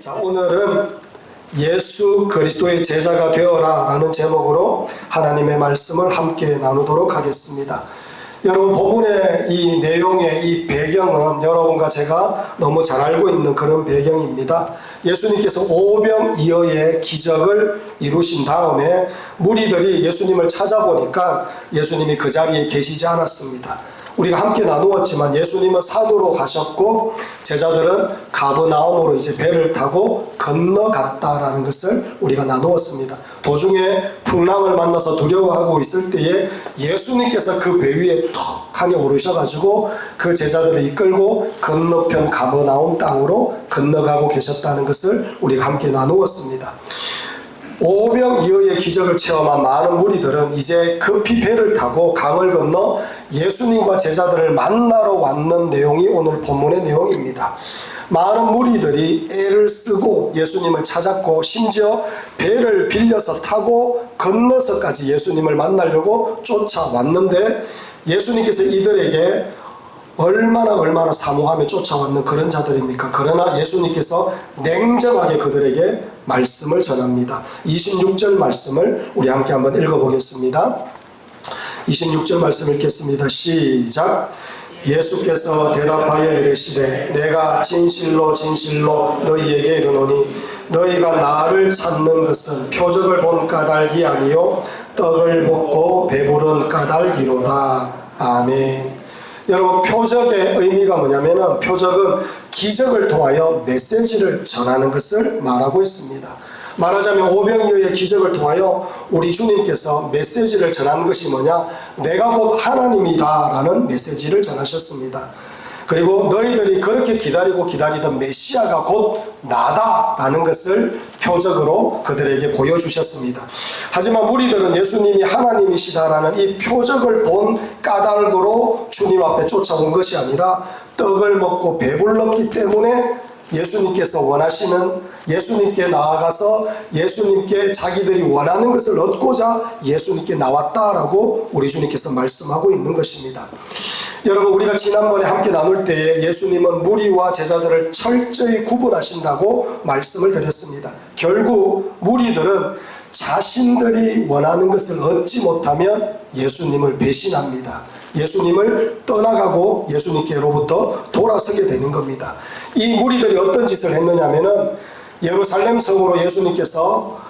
자, 오늘은 예수 그리스도의 제자가 되어라 라는 제목으로 하나님의 말씀을 함께 나누도록 하겠습니다. 여러분, 본문의 이 내용의 이 배경은 여러분과 제가 너무 잘 알고 있는 그런 배경입니다. 예수님께서 오병이어의 기적을 이루신 다음에 무리들이 예수님을 찾아보니까 예수님이 그 자리에 계시지 않았습니다. 우리가 함께 나누었지만 예수님은 산으로 가셨고 제자들은 가버나움으로 이제 배를 타고 건너갔다라는 것을 우리가 나누었습니다. 도중에 풍랑을 만나서 두려워하고 있을 때에 예수님께서 그 배 위에 턱하니 오르셔가지고 그 제자들을 이끌고 건너편 가버나움 땅으로 건너가고 계셨다는 것을 우리가 함께 나누었습니다. 오병이어의 기적을 체험한 많은 무리들은 이제 급히 배를 타고 강을 건너 예수님과 제자들을 만나러 왔는 내용이 오늘 본문의 내용입니다. 많은 무리들이 애를 쓰고 예수님을 찾았고 심지어 배를 빌려서 타고 건너서까지 예수님을 만나려고 쫓아왔는데 예수님께서 이들에게 얼마나 사모하며 쫓아왔는 그런 자들입니까? 그러나 예수님께서 냉정하게 그들에게 말씀을 전합니다. 26절 말씀을 우리 함께 한번 읽어보겠습니다. 26절 말씀 읽겠습니다. 시작. 예수께서 대답하여 이르시되 내가 진실로 너희에게 이르노니 너희가 나를 찾는 것은 표적을 본 까닭이 아니요 떡을 먹고 배부른 까닭이로다. 아멘. 여러분, 표적의 의미가 뭐냐면은 표적은 기적을 통하여 메시지를 전하는 것을 말하고 있습니다. 말하자면 오병이어의 기적을 통하여 우리 주님께서 메시지를 전한 것이 뭐냐? 내가 곧 하나님이다 라는 메시지를 전하셨습니다. 그리고 너희들이 그렇게 기다리던 메시아가 곧 나다 라는 것을 표적으로 그들에게 보여주셨습니다. 하지만 무리들은 예수님이 하나님이시다라는 이 표적을 본 까닭으로 주님 앞에 쫓아온 것이 아니라 떡을 먹고 배불렀기 때문에 예수님께서 원하시는, 예수님께 나아가서 예수님께 자기들이 원하는 것을 얻고자 예수님께 나왔다라고 우리 주님께서 말씀하고 있는 것입니다. 여러분, 우리가 지난번에 함께 나눌 때에 예수님은 무리와 제자들을 철저히 구분하신다고 말씀을 드렸습니다. 결국 무리들은 자신들이 원하는 것을 얻지 못하면 예수님을 배신합니다. 예수님을 떠나가고 예수님께로부터 돌아서게 되는 겁니다. 이 무리들이 어떤 짓을 했느냐면은 예루살렘 성으로 예수님께서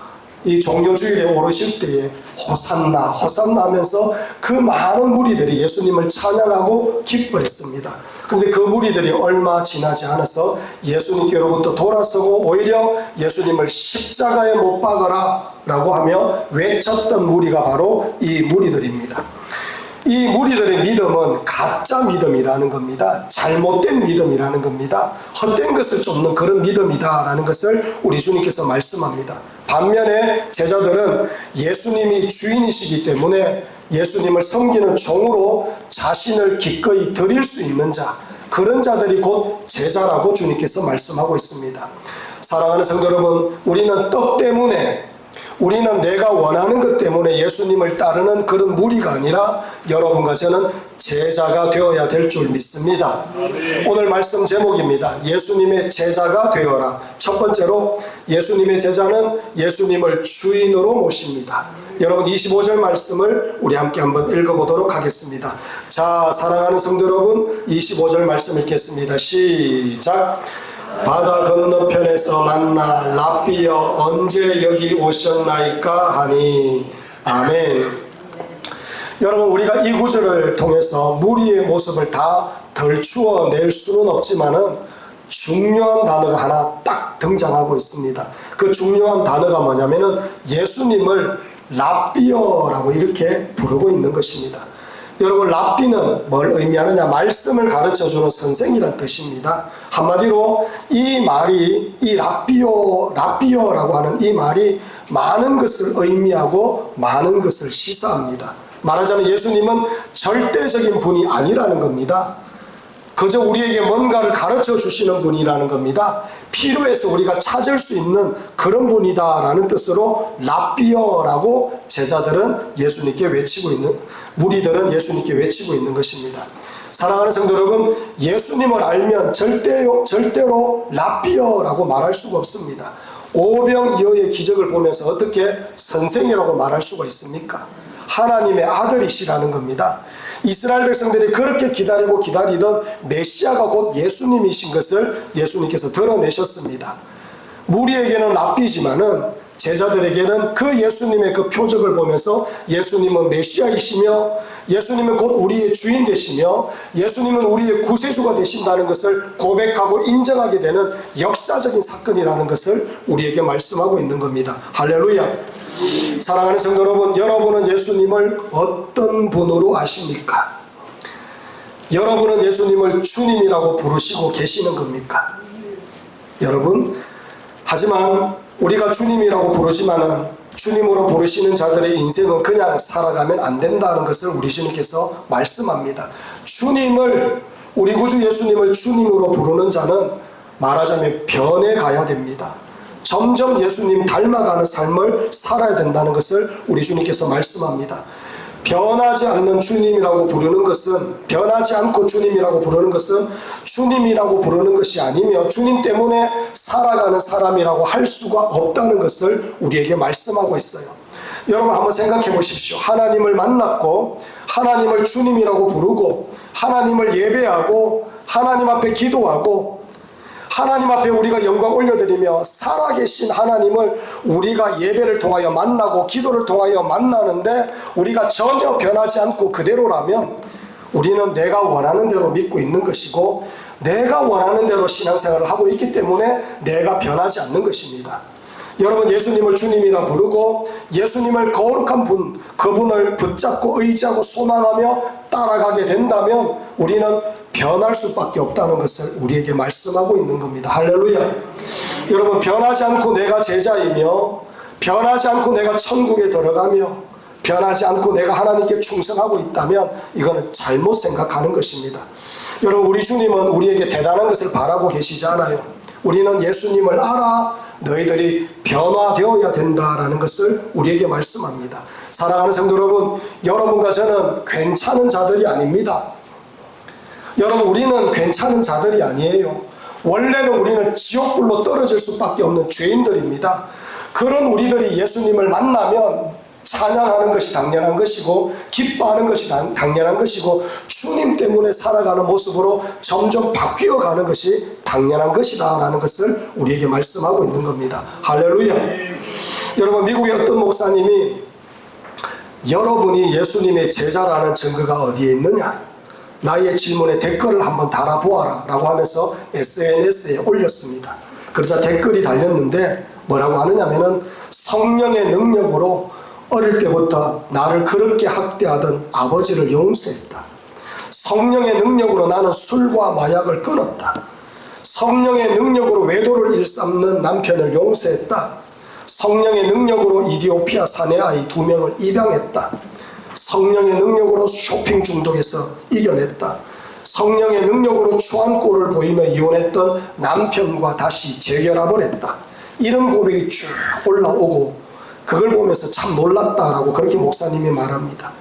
이 종료주일에 오르실 때에 호산나 하면서 그 많은 무리들이 예수님을 찬양하고 기뻐했습니다. 그런데 그 무리들이 얼마 지나지 않아서 예수님께로부터 돌아서고 오히려 예수님을 십자가에 못 박아라 라고 하며 외쳤던 무리가 바로 이 무리들입니다. 이 무리들의 믿음은 가짜 믿음이라는 겁니다. 잘못된 믿음이라는 겁니다. 헛된 것을 쫓는 그런 믿음이다라는 것을 우리 주님께서 말씀합니다. 반면에 제자들은 예수님이 주인이시기 때문에 예수님을 섬기는 종으로 자신을 기꺼이 드릴 수 있는 자, 그런 자들이 곧 제자라고 주님께서 말씀하고 있습니다. 사랑하는 성도 여러분, 우리는 떡 때문에, 우리는 내가 원하는 것 때문에 예수님을 따르는 그런 무리가 아니라 여러분과 저는 제자가 되어야 될 줄 믿습니다. 오늘 말씀 제목입니다. 예수님의 제자가 되어라. 첫 번째로 예수님의 제자는 예수님을 주인으로 모십니다. 여러분, 25절 말씀을 우리 함께 한번 읽어보도록 하겠습니다. 자, 사랑하는 성도 여러분, 25절 말씀 읽겠습니다. 시작. 바다 건너편에서 만나 랍비여 언제 여기 오셨나이까 하니. 아멘. 여러분, 우리가 이 구절을 통해서 무리의 모습을 다 덜추어낼 수는 없지만은 중요한 단어가 하나 딱 등장하고 있습니다. 그 중요한 단어가 뭐냐면은 예수님을 랍비여라고 이렇게 부르고 있는 것입니다. 여러분, 랍비는 뭘 의미하느냐? 말씀을 가르쳐주는 선생이란 뜻입니다. 한마디로 이 말이, 이 랍비여라고 하는 이 말이 많은 것을 의미하고 많은 것을 시사합니다. 말하자면 예수님은 절대적인 분이 아니라는 겁니다. 그저 우리에게 뭔가를 가르쳐 주시는 분이라는 겁니다. 필요해서 우리가 찾을 수 있는 그런 분이다라는 뜻으로 랍비여라고 제자들은 예수님께 외치고 있는, 무리들은 예수님께 외치고 있는 것입니다. 사랑하는 성도 여러분, 예수님을 알면 절대로 랍비어라고 말할 수가 없습니다. 오병이어의 기적을 보면서 어떻게 선생이라고 말할 수가 있습니까? 하나님의 아들이시라는 겁니다. 이스라엘 백성들이 그렇게 기다리고 기다리던 메시아가 곧 예수님이신 것을 예수님께서 드러내셨습니다. 무리에게는 랍비지만은 제자들에게는 그 예수님의 그 표적을 보면서 예수님은 메시아이시며 예수님은 곧 우리의 주인 되시며 예수님은 우리의 구세주가 되신다는 것을 고백하고 인정하게 되는 역사적인 사건이라는 것을 우리에게 말씀하고 있는 겁니다. 할렐루야. 사랑하는 성도 여러분, 여러분은 예수님을 어떤 분으로 아십니까? 여러분은 예수님을 주님이라고 부르시고 계시는 겁니까? 여러분, 하지만 우리가 주님이라고 부르지만은 주님으로 부르시는 자들의 인생은 그냥 살아가면 안 된다는 것을 우리 주님께서 말씀합니다. 주님을, 우리 구주 예수님을 주님으로 부르는 자는 말하자면 변해가야 됩니다. 점점 예수님 닮아가는 삶을 살아야 된다는 것을 우리 주님께서 말씀합니다. 변하지 않는 주님이라고 부르는 것은, 변하지 않고 주님이라고 부르는 것은 주님이라고 부르는 것이 아니며 주님 때문에 살아가는 사람이라고 할 수가 없다는 것을 우리에게 말씀하고 있어요. 여러분 한번 생각해 보십시오. 하나님을 만났고 하나님을 주님이라고 부르고 하나님을 예배하고 하나님 앞에 기도하고 하나님 앞에 우리가 영광 올려드리며 살아계신 하나님을 우리가 예배를 통하여 만나고 기도를 통하여 만나는데 우리가 전혀 변하지 않고 그대로라면 우리는 내가 원하는 대로 믿고 있는 것이고 내가 원하는 대로 신앙생활을 하고 있기 때문에 내가 변하지 않는 것입니다. 여러분, 예수님을 주님이라 부르고 예수님을 거룩한 분, 그분을 붙잡고 의지하고 소망하며 따라가게 된다면 우리는 변할 수밖에 없다는 것을 우리에게 말씀하고 있는 겁니다. 할렐루야. 여러분, 변하지 않고 내가 제자이며 변하지 않고 내가 천국에 들어가며 변하지 않고 내가 하나님께 충성하고 있다면 이거는 잘못 생각하는 것입니다. 여러분, 우리 주님은 우리에게 대단한 것을 바라고 계시지 않아요. 우리는 예수님을 알아 너희들이 변화되어야 된다라는 것을 우리에게 말씀합니다. 사랑하는 성도 여러분, 여러분과 저는 괜찮은 자들이 아닙니다. 여러분, 우리는 괜찮은 자들이 아니에요. 원래는 우리는 지옥불로 떨어질 수밖에 없는 죄인들입니다. 그런 우리들이 예수님을 만나면 찬양하는 것이 당연한 것이고 기뻐하는 것이 당연한 것이고 주님 때문에 살아가는 모습으로 점점 바뀌어가는 것이 당연한 것이다 라는 것을 우리에게 말씀하고 있는 겁니다. 할렐루야. 여러분, 미국의 어떤 목사님이 여러분이 예수님의 제자라는 증거가 어디에 있느냐? 나의 질문에 댓글을 한번 달아보아라 라고 하면서 SNS에 올렸습니다. 그러자 댓글이 달렸는데 뭐라고 하느냐면은 성령의 능력으로 어릴 때부터 나를 그렇게 학대하던 아버지를 용서했다. 성령의 능력으로 나는 술과 마약을 끊었다. 성령의 능력으로 외도를 일삼는 남편을 용서했다. 성령의 능력으로 이디오피아 사내 아이 2명을 입양했다. 성령의 능력으로 쇼핑 중독에서 이겨냈다. 성령의 능력으로 추한꼴을 보이며 이혼했던 남편과 다시 재결합을 했다. 이런 고백이 쭉 올라오고 그걸 보면서 참 놀랐다라고 그렇게 목사님이 말합니다.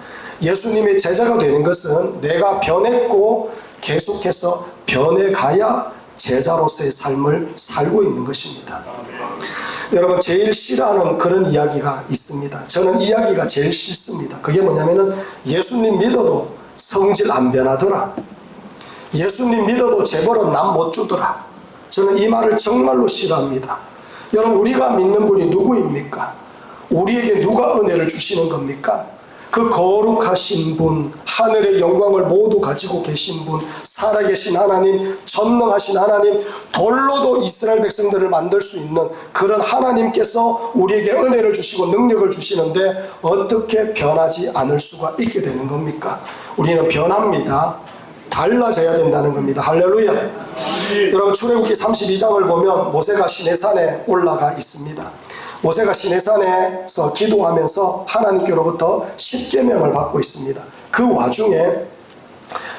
예수님의 제자가 되는 것은 내가 변했고 계속해서 변해가야 제자로서의 삶을 살고 있는 것입니다. 여러분, 제일 싫어하는 그런 이야기가 있습니다. 저는 이야기가 제일 싫습니다. 그게 뭐냐면은 예수님 믿어도 성질 안 변하더라. 예수님 믿어도 재벌은 남 못 주더라. 저는 이 말을 정말로 싫어합니다. 여러분, 우리가 믿는 분이 누구입니까? 우리에게 누가 은혜를 주시는 겁니까? 그 거룩하신 분, 하늘의 영광을 모두 가지고 계신 분, 살아계신 하나님, 전능하신 하나님, 돌로도 이스라엘 백성들을 만들 수 있는 그런 하나님께서 우리에게 은혜를 주시고 능력을 주시는데 어떻게 변하지 않을 수가 있게 되는 겁니까? 우리는 변합니다. 달라져야 된다는 겁니다. 할렐루야. 여러분, 출애굽기 32장을 보면 모세가 시내산에 올라가 있습니다. 모세가 시내산에서 기도하면서 하나님께로부터 십계명을 받고 있습니다. 그 와중에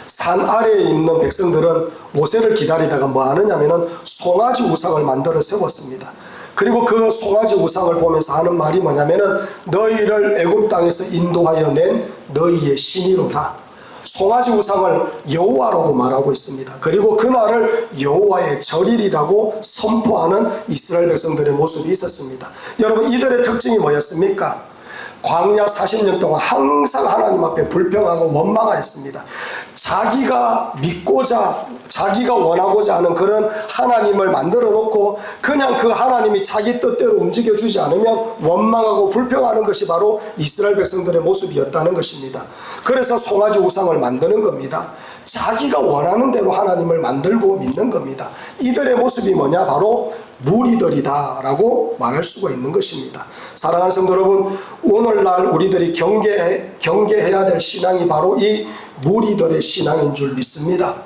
산 아래에 있는 백성들은 모세를 기다리다가 뭐 하느냐면은 송아지 우상을 만들어 세웠습니다. 그리고 그 송아지 우상을 보면서 하는 말이 뭐냐면은 너희를 애굽 땅에서 인도하여 낸 너희의 신이로다. 송아지 우상을 여호와라고 말하고 있습니다. 그리고 그날을 여호와의 절일이라고 선포하는 이스라엘 백성들의 모습이 있었습니다. 여러분, 이들의 특징이 뭐였습니까? 광야 40년 동안 항상 하나님 앞에 불평하고 원망하였습니다. 자기가 믿고자, 자기가 원하고자 하는 그런 하나님을 만들어 놓고 그냥 그 하나님이 자기 뜻대로 움직여주지 않으면 원망하고 불평하는 것이 바로 이스라엘 백성들의 모습이었다는 것입니다. 그래서 송아지 우상을 만드는 겁니다. 자기가 원하는 대로 하나님을 만들고 믿는 겁니다. 이들의 모습이 뭐냐? 바로 무리들이다 라고 말할 수가 있는 것입니다. 사랑하는 성도 여러분, 오늘날 우리들이 경계해야 될 신앙이 바로 이 무리들의 신앙인 줄 믿습니다.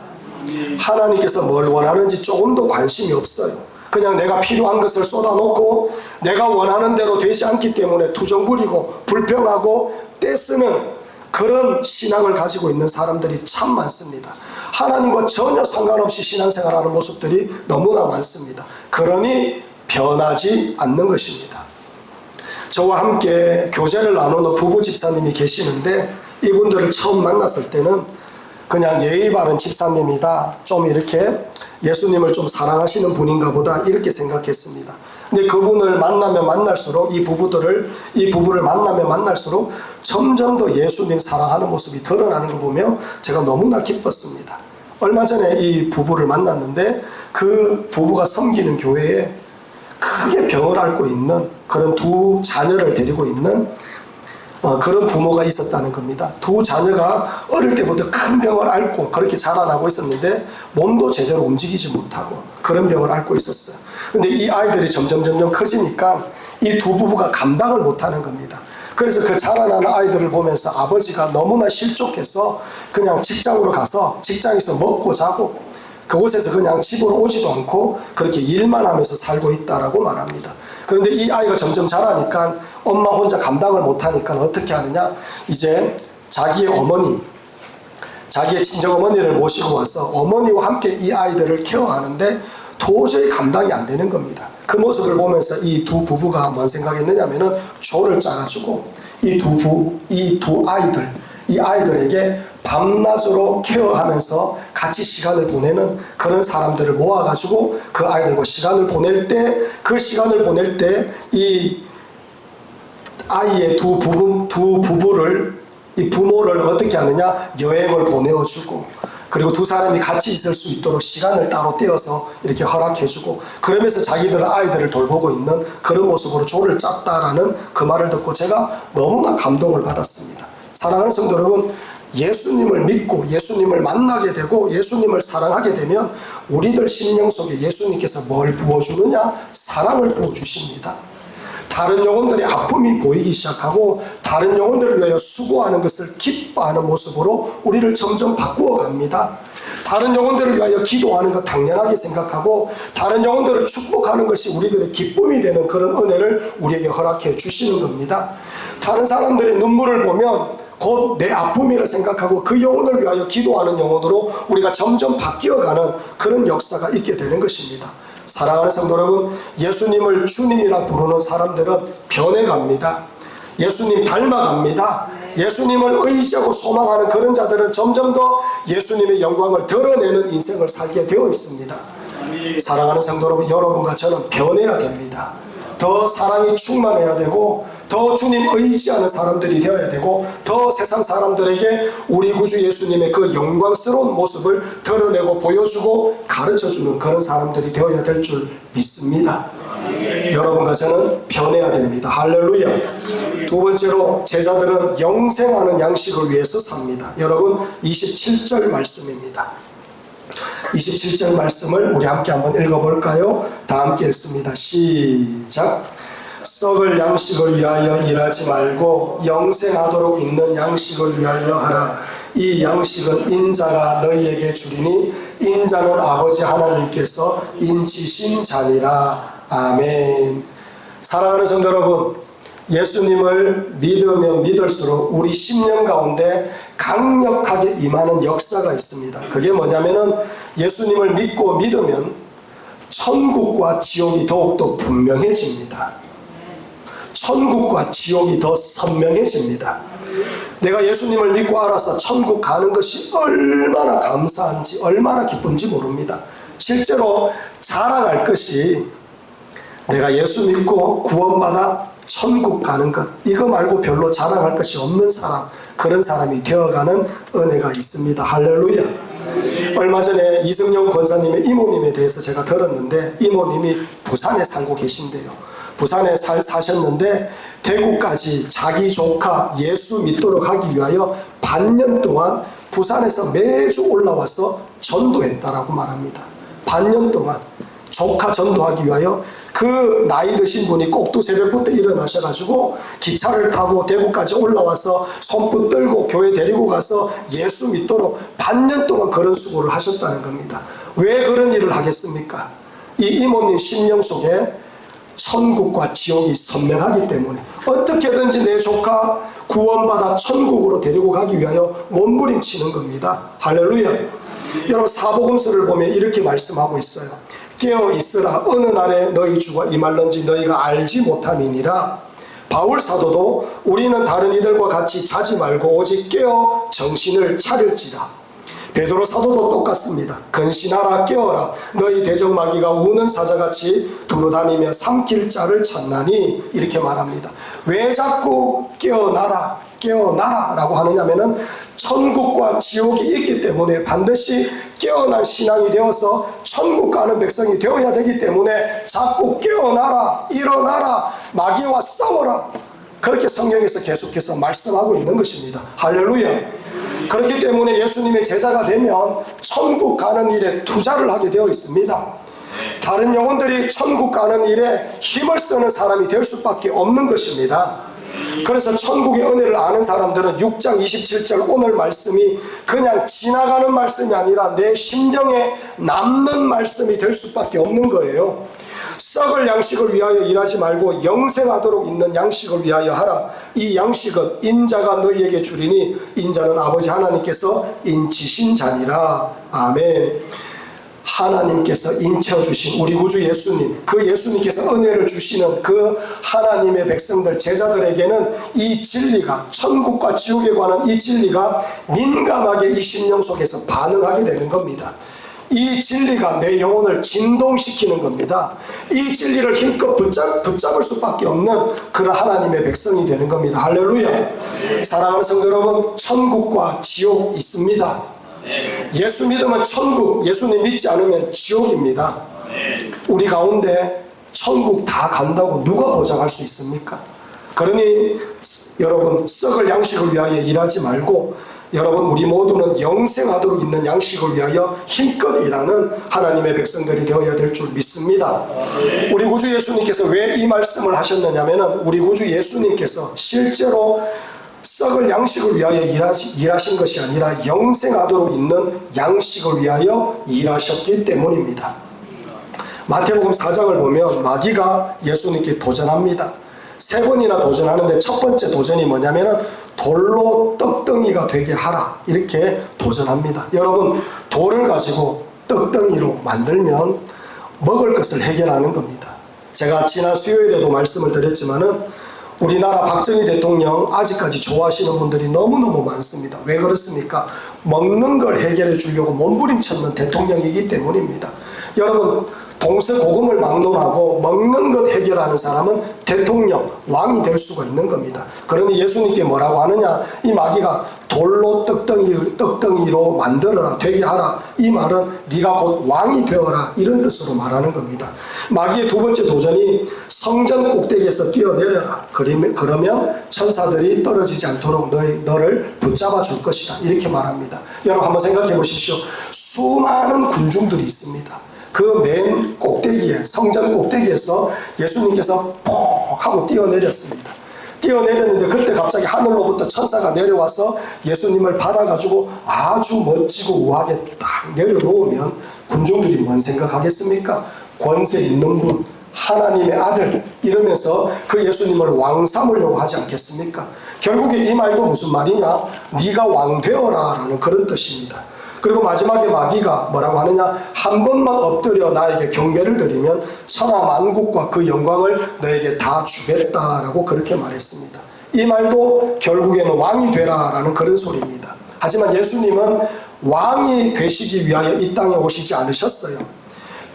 하나님께서 뭘 원하는지 조금도 관심이 없어요. 그냥 내가 필요한 것을 쏟아놓고 내가 원하는 대로 되지 않기 때문에 투정부리고 불평하고 떼쓰는 그런 신앙을 가지고 있는 사람들이 참 많습니다. 하나님과 전혀 상관없이 신앙생활하는 모습들이 너무나 많습니다. 그러니 변하지 않는 것입니다. 저와 함께 교제를 나누는 부부 집사님이 계시는데 이분들을 처음 만났을 때는 그냥 예의 바른 집사님이다, 좀 이렇게 예수님을 좀 사랑하시는 분인가 보다 이렇게 생각했습니다. 근데 그분을 만나면 만날수록 이 부부를 만나면 만날수록 점점 더 예수님 사랑하는 모습이 드러나는 걸 보며 제가 너무나 기뻤습니다. 얼마 전에 이 부부를 만났는데 그 부부가 섬기는 교회에 크게 병을 앓고 있는 그런 두 자녀를 데리고 있는 그런 부모가 있었다는 겁니다. 두 자녀가 어릴 때부터 큰 병을 앓고 그렇게 자라나고 있었는데 몸도 제대로 움직이지 못하고 그런 병을 앓고 있었어요. 근데 이 아이들이 점점 커지니까 이 두 부부가 감당을 못하는 겁니다. 그래서 그 자라나는 아이들을 보면서 아버지가 너무나 실족해서 그냥 직장으로 가서 직장에서 먹고 자고 그곳에서 그냥 집으로 오지도 않고 그렇게 일만 하면서 살고 있다라고 말합니다. 그런데 이 아이가 점점 자라니까 엄마 혼자 감당을 못하니까 어떻게 하느냐, 이제 자기의 어머니, 자기의 친정어머니를 모시고 와서 어머니와 함께 이 아이들을 케어하는데 도저히 감당이 안 되는 겁니다. 그 모습을 보면서 이 두 부부가 뭔 생각했느냐면은 조를 짜가지고 이 아이들에게 밤낮으로 케어하면서 같이 시간을 보내는 그런 사람들을 모아가지고 그 아이들과 시간을 보낼 때 이 아이의 두 부부를, 이 부모를 어떻게 하느냐, 여행을 보내어주고 그리고 두 사람이 같이 있을 수 있도록 시간을 따로 떼어서 이렇게 허락해주고 그러면서 자기들 아이들을 돌보고 있는 그런 모습으로 조를 짰다라는 그 말을 듣고 제가 너무나 감동을 받았습니다. 사랑하는 성도 여러분, 예수님을 믿고 예수님을 만나게 되고 예수님을 사랑하게 되면 우리들 심령 속에 예수님께서 뭘 부어주느냐? 사랑을 부어주십니다. 다른 영혼들의 아픔이 보이기 시작하고 다른 영혼들을 위하여 수고하는 것을 기뻐하는 모습으로 우리를 점점 바꾸어 갑니다. 다른 영혼들을 위하여 기도하는 것 당연하게 생각하고 다른 영혼들을 축복하는 것이 우리들의 기쁨이 되는 그런 은혜를 우리에게 허락해 주시는 겁니다. 다른 사람들의 눈물을 보면 곧 내 아픔이라 생각하고 그 영혼을 위하여 기도하는 영혼으로 우리가 점점 바뀌어가는 그런 역사가 있게 되는 것입니다. 사랑하는 성도 여러분, 예수님을 주님이라 부르는 사람들은 변해갑니다. 예수님 닮아갑니다. 예수님을 의지하고 소망하는 그런 자들은 점점 더 예수님의 영광을 드러내는 인생을 살게 되어 있습니다. 사랑하는 성도 여러분, 여러분과 저는 변해야 됩니다. 더 사랑이 충만해야 되고 더 주님 의지하는 사람들이 되어야 되고 더 세상 사람들에게 우리 구주 예수님의 그 영광스러운 모습을 드러내고 보여주고 가르쳐주는 그런 사람들이 되어야 될 줄 믿습니다. 여러분과 저는 변해야 됩니다. 할렐루야. 두 번째로, 제자들은 영생하는 양식을 위해서 삽니다. 여러분, 27절 말씀입니다. 27절 말씀을 우리 함께 한번 읽어볼까요? 다 함께 읽습니다. 시작. 썩을 양식을 위하여 일하지 말고 영생하도록 있는 양식을 위하여 하라. 이 양식은 인자가 너희에게 주리니 인자는 아버지 하나님께서 인치신 자니라. 아멘. 사랑하는 성도 여러분, 예수님을 믿으면 믿을수록 우리 심령 가운데 강력하게 임하는 역사가 있습니다. 그게 뭐냐면은 예수님을 믿고 믿으면 천국과 지옥이 더욱더 분명해집니다. 천국과 지옥이 더 선명해집니다. 내가 예수님을 믿고 알아서 천국 가는 것이 얼마나 감사한지 얼마나 기쁜지 모릅니다. 실제로 자랑할 것이 내가 예수 믿고 구원받아 천국 가는 것, 이거 말고 별로 자랑할 것이 없는 사람, 그런 사람이 되어가는 은혜가 있습니다. 할렐루야. 얼마 전에 이승용 권사님의 이모님에 대해서 제가 들었는데, 이모님이 부산에 살고 계신데요. 부산에 사셨는데 대구까지 자기 조카 예수 믿도록 하기 위하여 반년 동안 부산에서 매주 올라와서 전도했다라고 말합니다. 반년 동안 조카 전도하기 위하여 그 나이 드신 분이 꼭두 새벽부터 일어나셔가지고 기차를 타고 대구까지 올라와서 손붙 들고 교회 데리고 가서 예수 믿도록 반년 동안 그런 수고를 하셨다는 겁니다. 왜 그런 일을 하겠습니까? 이 이모님 심령 속에 천국과 지옥이 선명하기 때문에 어떻게든지 내 조카 구원받아 천국으로 데리고 가기 위하여 몸부림치는 겁니다. 할렐루야. 여러분, 사복음서를 보면 이렇게 말씀하고 있어요. 깨어 있으라, 어느 날에 너희 주가 임할런지 너희가 알지 못함이니라. 바울 사도도 우리는 다른 이들과 같이 자지 말고 오직 깨어 정신을 차릴지라. 베드로 사도도 똑같습니다. 근신하라, 깨어라. 너희 대적마귀가 우는 사자같이 두루다니며 삼킬 자를 찾나니, 이렇게 말합니다. 왜 자꾸 깨어나라 깨어나라 라고 하느냐면은 천국과 지옥이 있기 때문에 반드시 깨어난 신앙이 되어서 천국 가는 백성이 되어야 되기 때문에 자꾸 깨어나라, 일어나라, 마귀와 싸워라, 그렇게 성경에서 계속해서 말씀하고 있는 것입니다. 할렐루야. 그렇기 때문에 예수님의 제자가 되면 천국 가는 일에 투자를 하게 되어 있습니다. 다른 영혼들이 천국 가는 일에 힘을 쓰는 사람이 될 수밖에 없는 것입니다. 그래서 천국의 은혜를 아는 사람들은 6장 27절 오늘 말씀이 그냥 지나가는 말씀이 아니라 내 심령에 남는 말씀이 될 수밖에 없는 거예요. 썩을 양식을 위하여 일하지 말고 영생하도록 있는 양식을 위하여 하라. 이 양식은 인자가 너희에게 주리니 인자는 아버지 하나님께서 인치신 자니라. 아멘. 하나님께서 인쳐주신 우리 구주 예수님, 그 예수님께서 은혜를 주시는 그 하나님의 백성들, 제자들에게는 이 진리가, 천국과 지옥에 관한 이 진리가 민감하게 이 심령 속에서 반응하게 되는 겁니다. 이 진리가 내 영혼을 진동시키는 겁니다. 이 진리를 힘껏 붙잡을 수밖에 없는 그런 하나님의 백성이 되는 겁니다. 할렐루야. 사랑하는 성도 여러분, 천국과 지옥 있습니다. 예수 믿으면 천국, 예수님 믿지 않으면 지옥입니다. 우리 가운데 천국 다 간다고 누가 보장할 수 있습니까? 그러니 여러분, 썩을 양식을 위하여 일하지 말고 여러분, 우리 모두는 영생하도록 있는 양식을 위하여 힘껏 일하는 하나님의 백성들이 되어야 될 줄 믿습니다. 우리 구주 예수님께서 왜 이 말씀을 하셨느냐면, 우리 구주 예수님께서 실제로 썩을 양식을 위하여 일하신 것이 아니라 영생하도록 있는 양식을 위하여 일하셨기 때문입니다. 마태복음 4장을 보면 마귀가 예수님께 도전합니다. 3번이나 도전하는데 첫 번째 도전이 뭐냐면은 돌로 떡덩이가 되게 하라, 이렇게 도전합니다. 여러분, 돌을 가지고 떡덩이로 만들면 먹을 것을 해결하는 겁니다. 제가 지난 수요일에도 말씀을 드렸지만은 우리나라 박정희 대통령 아직까지 좋아하시는 분들이 너무너무 많습니다. 왜 그렇습니까? 먹는 걸 해결해 주려고 몸부림쳤는 대통령이기 때문입니다. 여러분, 동서고금을 막론하고 먹는 것 해결하는 사람은 대통령, 왕이 될 수가 있는 겁니다. 그러니 예수님께 뭐라고 하느냐? 이 마귀가 돌로 떡덩이로 만들어라, 되게 하라. 이 말은 네가 곧 왕이 되어라, 이런 뜻으로 말하는 겁니다. 마귀의 두 번째 도전이 성전 꼭대기에서 뛰어내려라. 그러면 천사들이 떨어지지 않도록 너를 붙잡아 줄 것이다, 이렇게 말합니다. 여러분, 한번 생각해 보십시오. 수많은 군중들이 있습니다. 그 맨 꼭대기에, 성전 꼭대기에서 예수님께서 폭 하고 뛰어내렸습니다. 뛰어내렸는데 그때 갑자기 하늘로부터 천사가 내려와서 예수님을 받아가지고 아주 멋지고 우아하게 딱 내려놓으면 군중들이 뭔 생각하겠습니까? 권세 있는 분, 하나님의 아들, 이러면서 그 예수님을 왕 삼으려고 하지 않겠습니까? 결국에 이 말도 무슨 말이냐? 네가 왕 되어라 라는 그런 뜻입니다. 그리고 마지막에 마귀가 뭐라고 하느냐? 한 번만 엎드려 나에게 경배를 드리면 천하 만국과 그 영광을 너에게 다 주겠다라고 그렇게 말했습니다. 이 말도 결국에는 왕이 되라라는 그런 소리입니다. 하지만 예수님은 왕이 되시기 위하여 이 땅에 오시지 않으셨어요.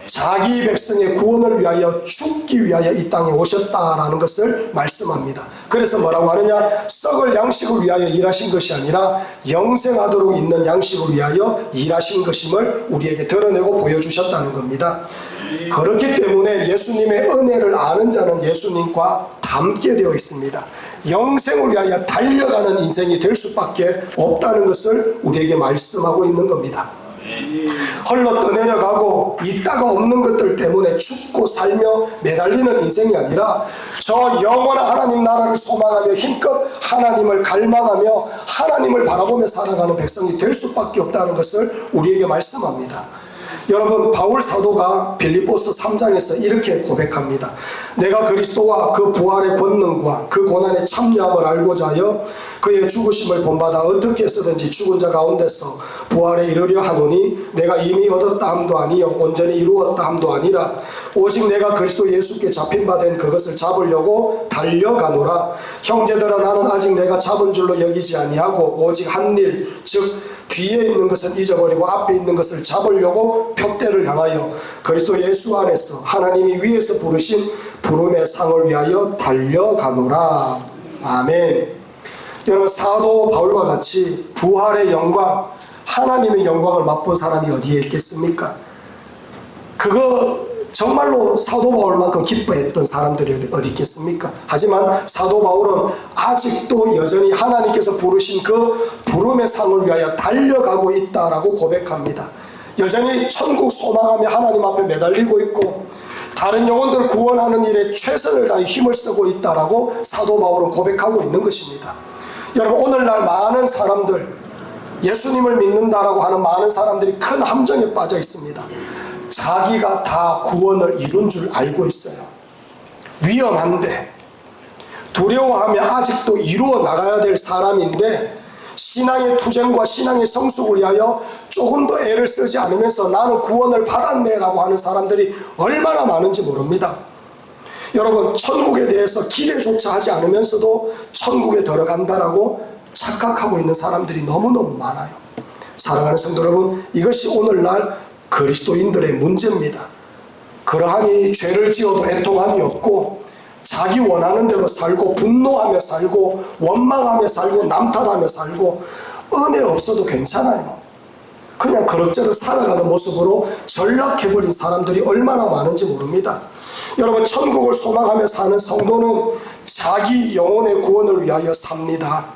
자기 백성의 구원을 위하여 죽기 위하여 이 땅에 오셨다라는 것을 말씀합니다. 그래서 뭐라고 하느냐? 썩을 양식을 위하여 일하신 것이 아니라 영생하도록 있는 양식을 위하여 일하신 것임을 우리에게 드러내고 보여주셨다는 겁니다. 그렇기 때문에 예수님의 은혜를 아는 자는 예수님과 닮게 되어 있습니다. 영생을 위하여 달려가는 인생이 될 수밖에 없다는 것을 우리에게 말씀하고 있는 겁니다. 헐러 떠내려가고 있다가 없는 것들 때문에 죽고 살며 매달리는 인생이 아니라 저 영원한 하나님 나라를 소망하며 힘껏 하나님을 갈망하며 하나님을 바라보며 살아가는 백성이 될 수밖에 없다는 것을 우리에게 말씀합니다. 여러분, 바울 사도가 빌립보서 3장에서 이렇게 고백합니다. 내가 그리스도와 그 부활의 권능과 그 고난의 참여함을 알고자 하여 그의 죽으심을 본받아 어떻게 해서든지 죽은 자 가운데서 부활에 이르려 하노니 내가 이미 얻었다 함도 아니요 온전히 이루었다 함도 아니라 오직 내가 그리스도 예수께 잡힌 바 된 그것을 잡으려고 달려가노라. 형제들아, 나는 아직 내가 잡은 줄로 여기지 아니하고 오직 한 일, 즉 뒤에 있는 것은 잊어버리고 앞에 있는 것을 잡으려고 표대를 향하여 그리스도 예수 안에서 하나님이 위에서 부르신 부름의 상을 위하여 달려가노라. 아멘. 여러분, 사도 바울과 같이 부활의 영광, 하나님의 영광을 맛본 사람이 어디에 있겠습니까? 그거 정말로 사도 바울만큼 기뻐했던 사람들이 어디 있겠습니까? 하지만 사도 바울은 아직도 여전히 하나님께서 부르신 그 부름의 상을 위하여 달려가고 있다라고 고백합니다. 여전히 천국 소망하며 하나님 앞에 매달리고 있고 다른 영혼들을 구원하는 일에 최선을 다해 힘을 쓰고 있다라고 사도 바울은 고백하고 있는 것입니다. 여러분, 오늘날 많은 사람들, 예수님을 믿는다라고 하는 많은 사람들이 큰 함정에 빠져 있습니다. 자기가 다 구원을 이룬 줄 알고 있어요. 위험한데, 두려워하며 아직도 이루어 나가야 될 사람인데 신앙의 투쟁과 신앙의 성숙을 위하여 조금 더 애를 쓰지 않으면서 나는 구원을 받았네 라고 하는 사람들이 얼마나 많은지 모릅니다. 여러분, 천국에 대해서 기대조차 하지 않으면서도 천국에 들어간다라고 착각하고 있는 사람들이 너무너무 많아요. 사랑하는 성도 여러분, 이것이 오늘날 그리스도인들의 문제입니다. 그러하니 죄를 지어도 애통함이 없고 자기 원하는 대로 살고 분노하며 살고 원망하며 살고 남탓하며 살고 은혜 없어도 괜찮아요. 그냥 그럭저럭 살아가는 모습으로 전락해버린 사람들이 얼마나 많은지 모릅니다. 여러분, 천국을 소망하며 사는 성도는 자기 영혼의 구원을 위하여 삽니다.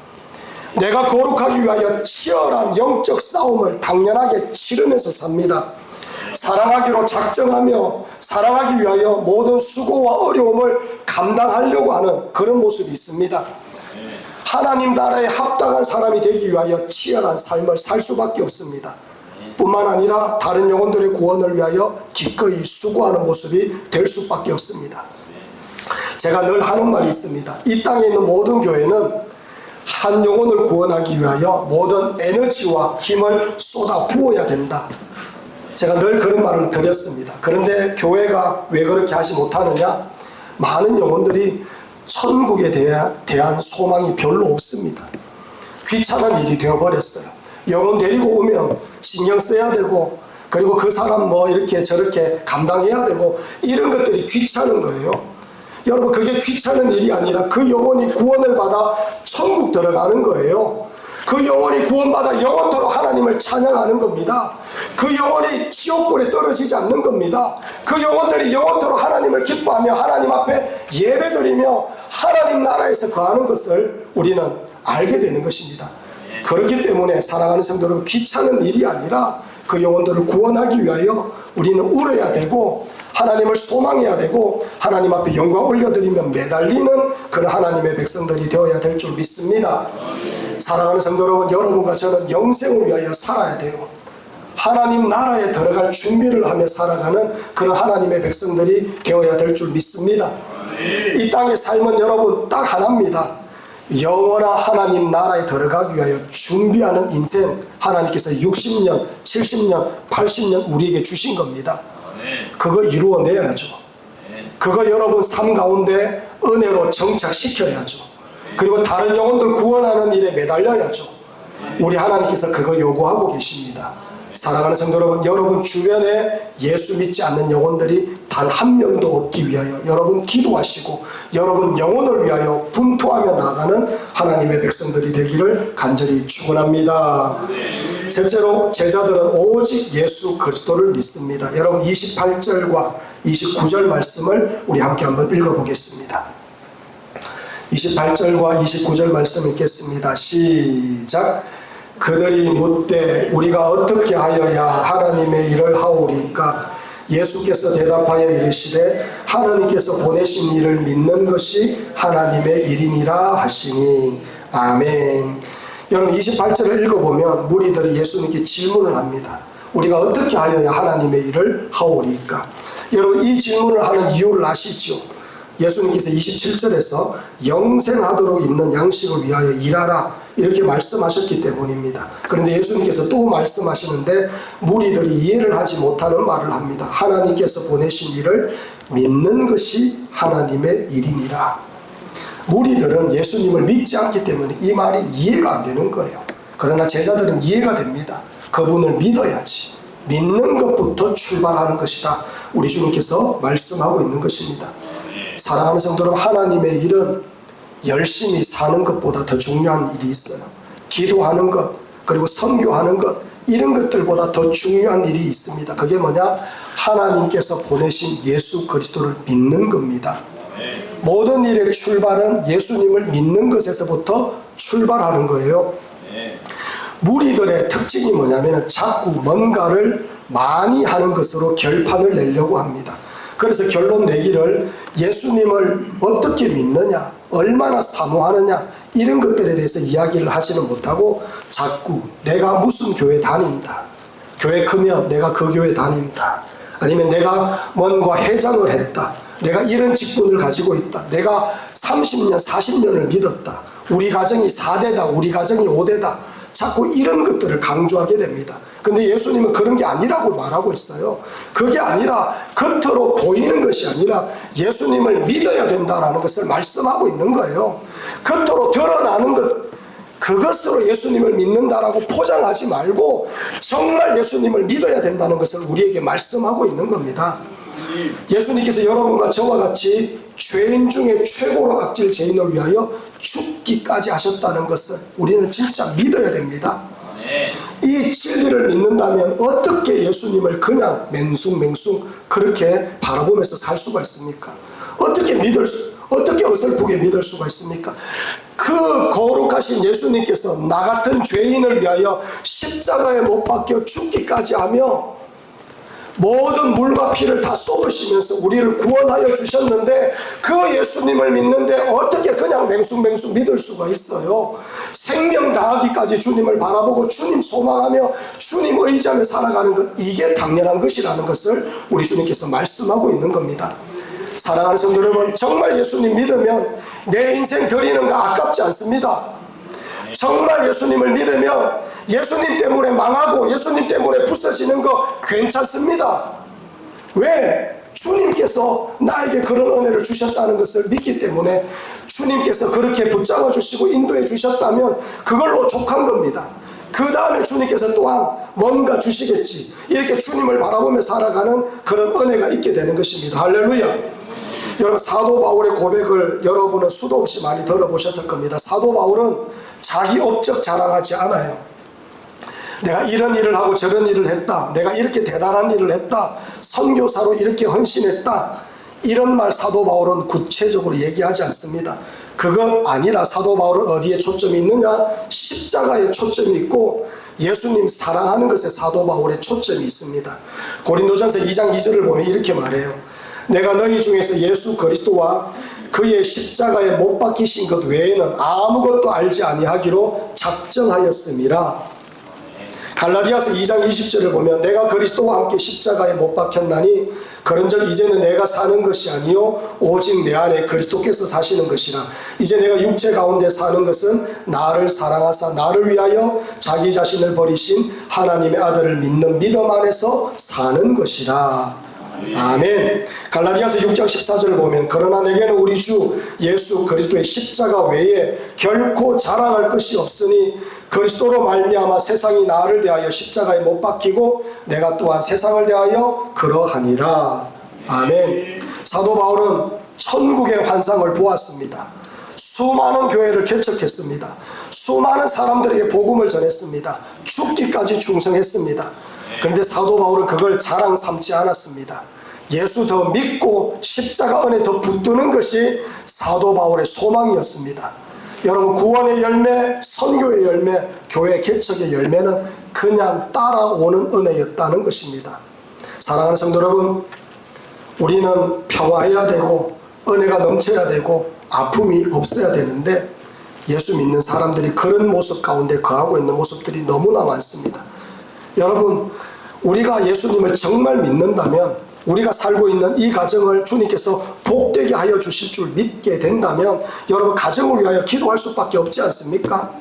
내가 거룩하기 위하여 치열한 영적 싸움을 당연하게 치르면서 삽니다. 사랑하기로 작정하며 사랑하기 위하여 모든 수고와 어려움을 감당하려고 하는 그런 모습이 있습니다. 하나님 나라에 합당한 사람이 되기 위하여 치열한 삶을 살 수밖에 없습니다. 뿐만 아니라 다른 영혼들의 구원을 위하여 기꺼이 수고하는 모습이 될 수밖에 없습니다. 제가 늘 하는 말이 있습니다. 이 땅에 있는 모든 교회는 한 영혼을 구원하기 위하여 모든 에너지와 힘을 쏟아 부어야 된다. 제가 늘 그런 말을 드렸습니다. 그런데 교회가 왜 그렇게 하지 못하느냐? 많은 영혼들이 천국에 대한 소망이 별로 없습니다. 귀찮은 일이 되어버렸어요. 영혼 데리고 오면 신경 써야 되고, 그리고 그 사람 뭐 이렇게 저렇게 감당해야 되고, 이런 것들이 귀찮은 거예요. 여러분, 그게 귀찮은 일이 아니라 그 영혼이 구원을 받아 천국 들어가는 거예요. 그 영혼이 구원받아 영원토록 하나님을 찬양하는 겁니다. 그 영혼이 지옥불에 떨어지지 않는 겁니다. 그 영혼들이 영원토록 하나님을 기뻐하며 하나님 앞에 예배드리며 하나님 나라에서 거하는 것을 우리는 알게 되는 것입니다. 그렇기 때문에 사랑하는 성도 여러분, 귀찮은 일이 아니라 그 영혼들을 구원하기 위하여 우리는 울어야 되고 하나님을 소망해야 되고 하나님 앞에 영광 올려드리며 매달리는 그런 하나님의 백성들이 되어야 될 줄 믿습니다. 사랑하는 성도 여러분, 여러분과 저는 영생을 위하여 살아야 돼요. 하나님 나라에 들어갈 준비를 하며 살아가는 그런 하나님의 백성들이 되어야 될 줄 믿습니다. 이 땅의 삶은 여러분 딱 하나입니다. 영원한 하나님 나라에 들어가기 위하여 준비하는 인생, 하나님께서 60년, 70년, 80년 우리에게 주신 겁니다. 그거 이루어내야죠. 그거 여러분 삶 가운데 은혜로 정착시켜야죠. 그리고 다른 영혼들 구원하는 일에 매달려야죠. 우리 하나님께서 그거 요구하고 계십니다. 사랑하는 성도 여러분, 여러분 주변에 예수 믿지 않는 영혼들이 단 한 명도 없기 위하여 여러분 기도하시고 여러분 영혼을 위하여 분투하며 나아가는 하나님의 백성들이 되기를 간절히 축원합니다. 셋째로, 제자들은 오직 예수 그리스도를 믿습니다. 여러분 28절과 29절 말씀을 우리 함께 한번 읽어보겠습니다. 28절과 29절 말씀 읽겠습니다. 시작. 그들이 묻되 우리가 어떻게 하여야 하나님의 일을 하오리까? 예수께서 대답하여 이르시되 하나님께서 보내신 일을 믿는 것이 하나님의 일이니라 하시니. 아멘. 여러분 28절을 읽어보면 무리들이 예수님께 질문을 합니다. 우리가 어떻게 하여야 하나님의 일을 하오리까? 여러분 이 질문을 하는 이유를 아시죠? 예수님께서 27절에서 영생하도록 있는 양식을 위하여 일하라 이렇게 말씀하셨기 때문입니다. 그런데 예수님께서 또 말씀하시는데 무리들이 이해를 하지 못하는 말을 합니다. 하나님께서 보내신 일을 믿는 것이 하나님의 일이니라. 무리들은 예수님을 믿지 않기 때문에 이 말이 이해가 안 되는 거예요. 그러나 제자들은 이해가 됩니다. 그분을 믿어야지. 믿는 것부터 출발하는 것이다. 우리 주님께서 말씀하고 있는 것입니다. 사랑하는 성도 여러분, 하나님의 일은 열심히 사는 것보다 더 중요한 일이 있어요. 기도하는 것, 그리고 선교하는 것, 이런 것들보다 더 중요한 일이 있습니다. 그게 뭐냐? 하나님께서 보내신 예수 그리스도를 믿는 겁니다. 모든 일의 출발은 예수님을 믿는 것에서부터 출발하는 거예요. 무리들의 특징이 뭐냐면 자꾸 뭔가를 많이 하는 것으로 결판을 내려고 합니다. 그래서 결론 내기를 예수님을 어떻게 믿느냐, 얼마나 사모하느냐 이런 것들에 대해서 이야기를 하지는 못하고 자꾸 내가 무슨 교회 다닌다, 교회 크면 내가 그 교회 다닌다, 아니면 내가 뭔가 회장을 했다, 내가 이런 직분을 가지고 있다, 내가 30년 40년을 믿었다, 우리 가정이 4대다, 우리 가정이 5대다, 자꾸 이런 것들을 강조하게 됩니다. 근데 예수님은 그런 게 아니라고 말하고 있어요. 그게 아니라 겉으로 보이는 것이 아니라 예수님을 믿어야 된다라는 것을 말씀하고 있는 거예요. 겉으로 드러나는 것, 그것으로 예수님을 믿는다라고 포장하지 말고 정말 예수님을 믿어야 된다는 것을 우리에게 말씀하고 있는 겁니다. 예수님께서 여러분과 저와 같이 죄인 중에 최고로 악질 죄인을 위하여 죽기까지 하셨다는 것을 우리는 진짜 믿어야 됩니다. 이 진리를 믿는다면 어떻게 예수님을 그냥 맹숭맹숭 그렇게 바라보면서 살 수가 있습니까? 어떻게 어설프게 믿을 수가 있습니까? 그 거룩하신 예수님께서 나 같은 죄인을 위하여 십자가에 못 박혀 죽기까지 하며 모든 물과 피를 다 쏟으시면서 우리를 구원하여 주셨는데 그 예수님을 믿는데 어떻게 그냥 맹숭맹숭 믿을 수가 있어요? 생명 다하기까지 주님을 바라보고 주님 소망하며 주님 의지하며 살아가는 것, 이게 당연한 것이라는 것을 우리 주님께서 말씀하고 있는 겁니다. 사랑하는 성도 여러분, 정말 예수님 믿으면 내 인생 드리는 거 아깝지 않습니다. 정말 예수님을 믿으면 예수님 때문에 망하고 예수님 때문에 부서지는 거 괜찮습니다. 왜? 주님께서 나에게 그런 은혜를 주셨다는 것을 믿기 때문에 주님께서 그렇게 붙잡아 주시고 인도해 주셨다면 그걸로 족한 겁니다. 그 다음에 주님께서 또한 뭔가 주시겠지, 이렇게 주님을 바라보며 살아가는 그런 은혜가 있게 되는 것입니다. 할렐루야. 여러분 사도 바울의 고백을 여러분은 수도 없이 많이 들어보셨을 겁니다. 사도 바울은 자기 업적 자랑하지 않아요. 내가 이런 일을 하고 저런 일을 했다, 내가 이렇게 대단한 일을 했다, 선교사로 이렇게 헌신했다, 이런 말 사도 바울은 구체적으로 얘기하지 않습니다. 그거 아니라 사도 바울은 어디에 초점이 있느냐? 십자가에 초점이 있고 예수님 사랑하는 것에 사도 바울의 초점이 있습니다. 고린도전서 2장 2절을 보면 이렇게 말해요. 내가 너희 중에서 예수 그리스도와 그의 십자가에 못 박히신 것 외에는 아무것도 알지 아니하기로 작정하였음이라. 갈라디아서 2장 20절을 보면 내가 그리스도와 함께 십자가에 못 박혔나니 그런즉 이제는 내가 사는 것이 아니요 오직 내 안에 그리스도께서 사시는 것이라. 이제 내가 육체 가운데 사는 것은 나를 사랑하사 나를 위하여 자기 자신을 버리신 하나님의 아들을 믿는 믿음 안에서 사는 것이라. 아멘. 갈라디아서 6장 14절을 보면 그러나 내게는 우리 주 예수 그리스도의 십자가 외에 결코 자랑할 것이 없으니 그리스도로 말미암아 세상이 나를 대하여 십자가에 못 박히고 내가 또한 세상을 대하여 그러하니라. 아멘. 사도 바울은 천국의 환상을 보았습니다. 수많은 교회를 개척했습니다. 수많은 사람들에게 복음을 전했습니다. 죽기까지 충성했습니다. 그런데 사도 바울은 그걸 자랑 삼지 않았습니다. 예수 더 믿고 십자가 안에 더 붙드는 것이 사도 바울의 소망이었습니다. 여러분, 구원의 열매, 선교의 열매, 교회 개척의 열매는 그냥 따라오는 은혜였다는 것입니다. 사랑하는 성도 여러분, 우리는 평화해야 되고 은혜가 넘쳐야 되고 아픔이 없어야 되는데 예수 믿는 사람들이 그런 모습 가운데 거하고 있는 모습들이 너무나 많습니다. 여러분, 우리가 예수님을 정말 믿는다면, 우리가 살고 있는 이 가정을 주님께서 복되게 하여 주실 줄 믿게 된다면 여러분, 가정을 위하여 기도할 수밖에 없지 않습니까?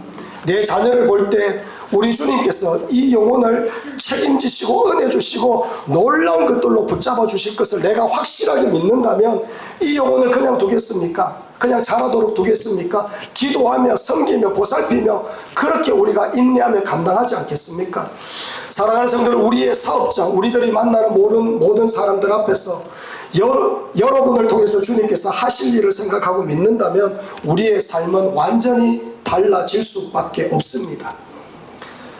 내 자녀를 볼 때 우리 주님께서 이 영혼을 책임지시고 은혜 주시고 놀라운 것들로 붙잡아 주실 것을 내가 확실하게 믿는다면 이 영혼을 그냥 두겠습니까? 그냥 자라도록 두겠습니까? 기도하며 섬기며 보살피며 그렇게 우리가 인내하며 감당하지 않겠습니까? 사랑하는 성도들, 우리의 사업장, 우리들이 만나는 모든 사람들 앞에서 여러분을 통해서 주님께서 하실 일을 생각하고 믿는다면 우리의 삶은 완전히 달라질 수밖에 없습니다.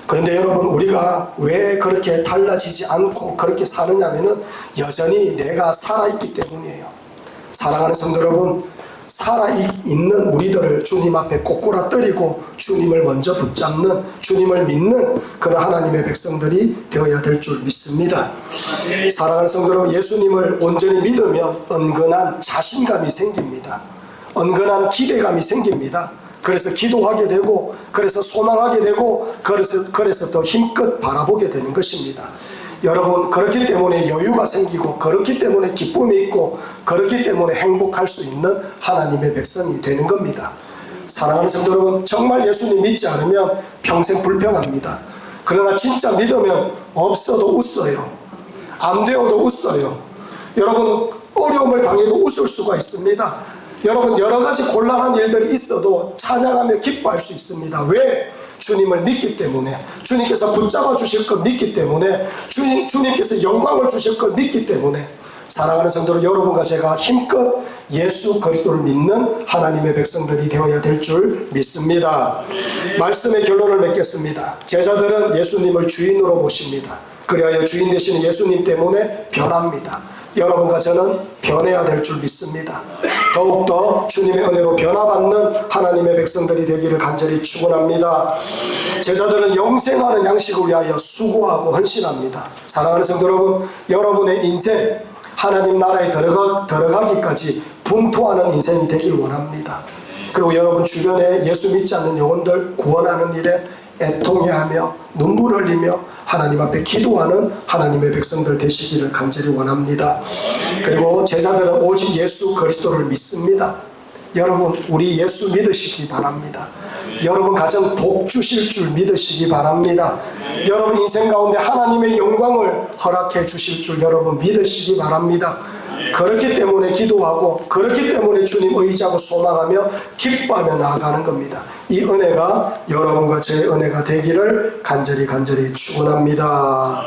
그런데 여러분, 우리가 왜 그렇게 달라지지 않고 그렇게 사느냐면은 여전히 내가 살아있기 때문이에요. 사랑하는 성도 여러분, 살아있는 우리들을 주님 앞에 꼬꾸라뜨리고 주님을 먼저 붙잡는, 주님을 믿는 그런 하나님의 백성들이 되어야 될 줄 믿습니다. 사랑하는 성도 여러분, 예수님을 온전히 믿으면 은근한 자신감이 생깁니다. 은근한 기대감이 생깁니다. 그래서 기도하게 되고, 그래서 소망하게 되고, 그래서 더 힘껏 바라보게 되는 것입니다. 여러분, 그렇기 때문에 여유가 생기고, 그렇기 때문에 기쁨이 있고, 그렇기 때문에 행복할 수 있는 하나님의 백성이 되는 겁니다. 사랑하는 성도 여러분, 정말 예수님 믿지 않으면 평생 불평합니다. 그러나 진짜 믿으면 없어도 웃어요. 안 되어도 웃어요. 여러분, 어려움을 당해도 웃을 수가 있습니다. 여러분, 여러 가지 곤란한 일들이 있어도 찬양하며 기뻐할 수 있습니다. 왜? 주님을 믿기 때문에, 주님께서 붙잡아 주실 걸 믿기 때문에, 주님께서 영광을 주실 걸 믿기 때문에. 사랑하는 성도들, 여러분과 제가 힘껏 예수 그리스도를 믿는 하나님의 백성들이 되어야 될 줄 믿습니다. 말씀의 결론을 맺겠습니다. 제자들은 예수님을 주인으로 모십니다. 그리하여 주인 되시는 예수님 때문에 변합니다. 여러분과 저는 변해야 될 줄 믿습니다. 더욱더 주님의 은혜로 변화받는 하나님의 백성들이 되기를 간절히 축원합니다. 제자들은 영생하는 양식을 위하여 수고하고 헌신합니다. 사랑하는 성도 여러분, 여러분의 인생 하나님 나라에 들어가기까지 분투하는 인생이 되길 원합니다. 그리고 여러분 주변에 예수 믿지 않는 영혼들 구원하는 일에 애통해하며 눈물 흘리며 하나님 앞에 기도하는 하나님의 백성들 되시기를 간절히 원합니다. 그리고 제자들은 오직 예수 그리스도를 믿습니다. 여러분, 우리 예수 믿으시기 바랍니다. 여러분 가정 복 주실 줄 믿으시기 바랍니다. 여러분 인생 가운데 하나님의 영광을 허락해 주실 줄 여러분 믿으시기 바랍니다. 그렇기 때문에 기도하고, 그렇기 때문에 주님 의지하고 소망하며 기뻐하며 나아가는 겁니다. 이 은혜가 여러분과 제 은혜가 되기를 간절히 축원합니다.